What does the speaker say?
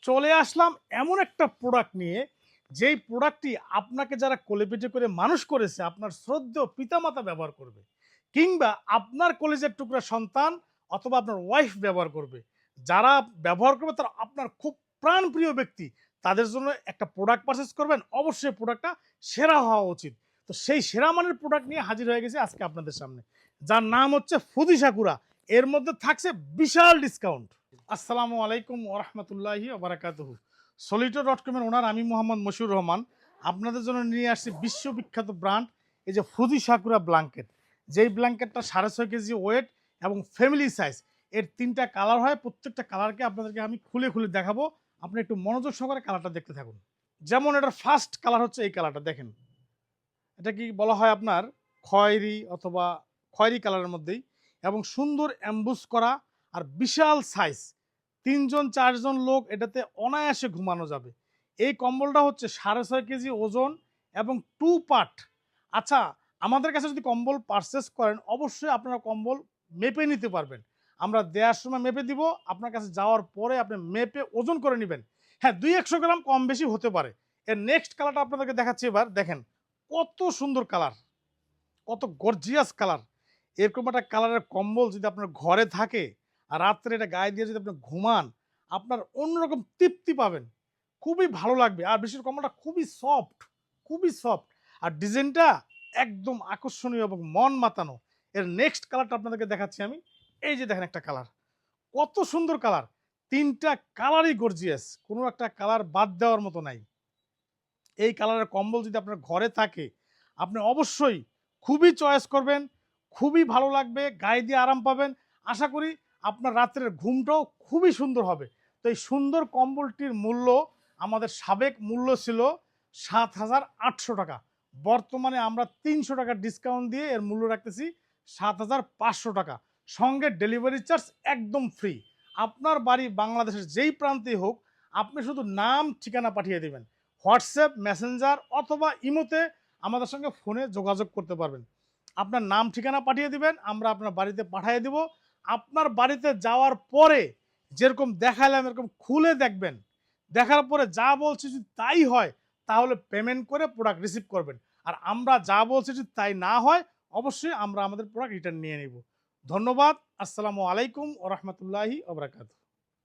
চলে আসলাম এমন একটা প্রোডাক্ট নিয়ে, যেই প্রোডাক্টটি আপনাকে যারা কোলে-পিঠে করে মানুষ করেছে, আপনার শ্রদ্ধেয় পিতামাতা ব্যবহার করবে। কিংবা আপনার কলেজের টুকরা সন্তান অথবা আপনার ওয়াইফ ব্যবহার করবে। যারা ব্যবহার করবে তারা আপনার খুব প্রাণপ্রিয় ব্যক্তি। তাদের জন্য একটা প্রোডাক্ট পারচেজ করবেন, অবশ্যই প্রোডাক্টটা সেরা হওয়া উচিত। তো সেই সেরা মানের প্রোডাক্ট নিয়ে হাজির হয়ে গেছি আজকে আপনাদের সামনে। যার নাম হচ্ছে ফুদি সাকুরা। এর মধ্যে থাকছে বিশাল ডিসকাউন্ট। আসসালামু আলাইকুম ওয়া রাহমাতুল্লাহি ওয়া বারাকাতুহু। সলিটো.com এর ওনার আমি মোহাম্মদ মশিউর রহমান। আপনাদের জন্য নিয়ে আসছি বিশ্ববিখ্যাত ব্র্যান্ড এই যে ফুজি সাকুরা ব্ল্যাঙ্কেট। যেই ব্ল্যাঙ্কেটটা 6.5 কেজি ওয়েট এবং ফ্যামিলি সাইজ। এর 3টা কালার হয়। প্রত্যেকটা কালারকে আপনাদেরকে আমি খুলে খুলে দেখাবো। আপনি একটু মনোযোগ সহকারে কালারটা দেখতে থাকুন। যেমন এটার ফার্স্ট কালার হচ্ছে এই কালারটা দেখেন। এটা কি বলা হয় আপনার খয়েরি অথবা খয়েরি কালারের মধ্যেই, এবং সুন্দর অ্যাম্বুস করা আর বিশাল সাইজ। 3 জন 4 জন লোক এটাতে অনায়াসে ঘুমানো যাবে। এই কম্বলটা হচ্ছে 6.5 কেজি ওজন এবং 2 পার্ট। আচ্ছা, আমাদের কাছে যদি কম্বল পারচেজ করেন অবশ্যই আপনারা কম্বল মেপে নিতে পারবেন। আমরা দেওয়ার সময় মেপে দিব, আপনার কাছে যাওয়ার পরে আপনি মেপে ওজন করে নেবেন। হ্যাঁ, 200-100 গ্রাম কম বেশি হতে পারে। এর নেক্সট কালারটা আপনাদেরকে দেখাচ্ছি এবার দেখেন। কত সুন্দর কালার, কত গর্জিয়াস কালার। এরকম একটা কালারের কম্বল যদি আপনার ঘরে থাকে আর রাত্রে এটা গায়ে দিয়ে যদি আপনি ঘুমান, আপনার অন্যরকম তৃপ্তি পাবেন। খুবই ভালো লাগবে। আর বিশেষ করে কম্বলটা খুবই সফট, খুবই সফট। আর ডিজাইনটা একদম আকর্ষণীয় এবং মন মাতানো। এর নেক্সট কালারটা আপনাদেরকে দেখাচ্ছি আমি। এই যে দেখেন একটা কালার, কত সুন্দর কালার। 3টা কালারই গর্জিয়াস, কোনো একটা কালার বাদ দেওয়ার মতো নাই। এই কালারের কম্বল যদি আপনার ঘরে থাকে, আপনি অবশ্যই খুবই চয়েস করবেন, খুবই ভালো লাগবে, গায়ে দিয়ে আরাম পাবেন। আশা করি আপনার রাত্রের ঘুমটাও খুবই সুন্দর হবে। তো এই সুন্দর কম্বলটির মূল্য, আমাদের সাবেক মূল্য ছিল ৭,৮০০ টাকা। বর্তমানে আমরা ৩০০ টাকা ডিসকাউন্ট দিয়ে এর মূল্য রাখতেছি ৭,৫০০ টাকা। সঙ্গে ডেলিভারি চার্জ একদম ফ্রি। আপনার বাড়ি বাংলাদেশের যেই প্রান্তেই হোক, আপনি শুধু নাম ঠিকানা পাঠিয়ে দেবেন। হোয়াটসঅ্যাপ, মেসেঞ্জার অথবা ইমোতে আমাদের সঙ্গে ফোনে যোগাযোগ করতে পারবেন। আপনার নাম ঠিকানা পাঠিয়ে দিবেন, আমরা আপনার বাড়িতে পাঠিয়ে দেব। আপনার বাড়িতে যাওয়ার পরে যেরকম দেখালাম এরকম খুলে দেখবেন। দেখার পরে যা বলছি যদি তাই হয়, তাহলে পেমেন্ট করে প্রোডাক্ট রিসিভ করবেন। আর আমরা যা বলছি যদি তাই না হয়, অবশ্যই আমরা আমাদের প্রোডাক্ট রিটার্ন নিয়ে নিব। ধন্যবাদ। আসসালামু আলাইকুম ওয়া রাহমাতুল্লাহি ওয়া বারাকাতুহু।